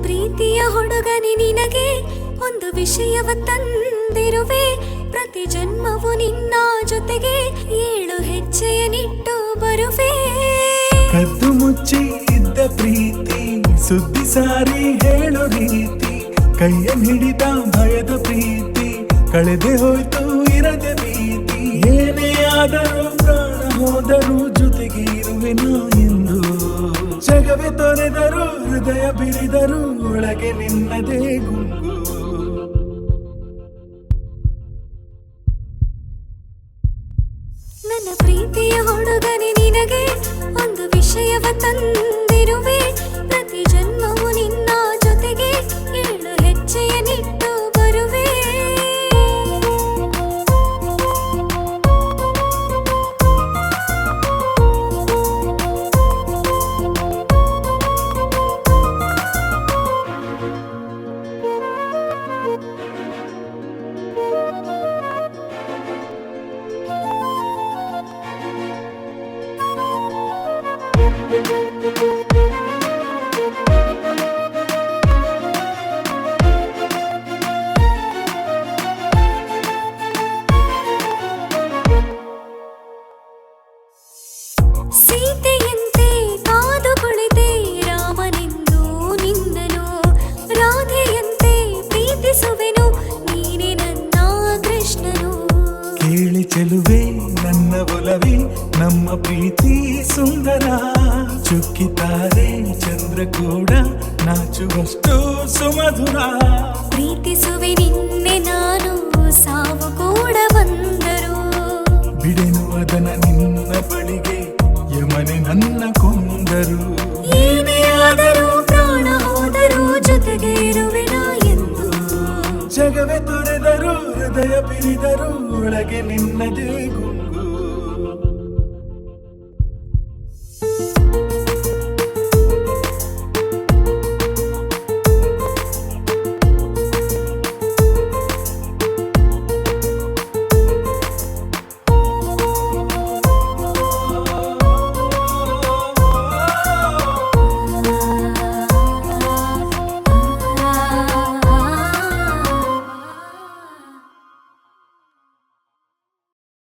ಪ್ರೀತಿಯ ಹುಡುಗನಿ ನಿನಗೆ ಒಂದು ವಿಷಯವ ತಂದಿರುವೆ. ಪ್ರತಿ ಜನ್ಮವು ನಿನ್ನ ಜೊತೆಗೆ 7 ಹೆಜ್ಜೆಯನ್ನಿಟ್ಟು ಬರುವೆ. ಕದ್ದು ಮುಚ್ಚಿ ಇದ್ದ ಪ್ರೀತಿ ಸುದ್ದಿ ಸಾರಿ ಹೇಳೋ ರೀತಿ, ಕೈಯ ಹಿಡಿದ ಭಯದ ಪ್ರೀತಿ ಕಳೆದೆ ಹೋಯ್ತು ಇರದೆ ಭೀತಿ. ಏನೇ ಆದರೂ ಪ್ರಾಣ ಹೋದರೂ ಜೊತೆಗೆ ಇರುವೆನು ಎಂದು. ಜಗವೇ ತೊರೆದರು ಹೃದಯ ಬಿರಿದರು ಒಳಗೆ ನಿನ್ನದೇ ಗುಂಗು. ನನ್ನ ಪ್ರೀತಿಯ ಹುಡುಗನಿ ನಿನಗೆ ಒಂದು ವಿಷಯವ ತಂದಿರುವೆ. ಪ್ರತಿ ಜನ್ಮವು ನಿನ್ನ ಜೊತೆಗೆ 7 ಹೆಜ್ಜೆಯನ್ನಿಟ್ಟು ಬರುವೆ. ಸೀತೆಯಂತೆ ಕಾದು ಕುಳಿತೆ ರಾಮನೆಂದು ನಿನ್ನನು, ರಾಧೆಯಂತೆ ಪ್ರೀತಿಸುವೆನು ನೀನೆ ನನ್ನ ಕೃಷ್ಣನು. ಕೇಳಿ ಚೆಲುವೆ ನನ್ನ ಒಲವಿ ನಮ್ಮ ಪ್ರೀತಿ ಸುಂದರ. ಚುಕ್ಕಿತಾರೆ ಚಂದ್ರ ಕೂಡ ನಾಚುವಷ್ಟು ಸುಮಧುರ. ಪ್ರೀತಿಸುವೆ ನಿನ್ನೆ ನಾನು ಸಾವು ಕೂಡ ಬಂದರು. ಬಿಡೆನು ಅದನ ನಿನ್ನ ಬಳಿಗೆ ಯಮನೆ ನನ್ನ ಕೊಂದರು. ಏನೇ ಆದರೂ ಪ್ರಾಣ ಹೋದರೂ ಜೊತೆಗೆ ಇರುವೆನ ಎಂದು. ಜಗವೇ ತೊರೆದರು ಹೃದಯ ಬಿರಿದರು ಒಳಗೆ ನಿನ್ನದೇ ಗುಂಗು.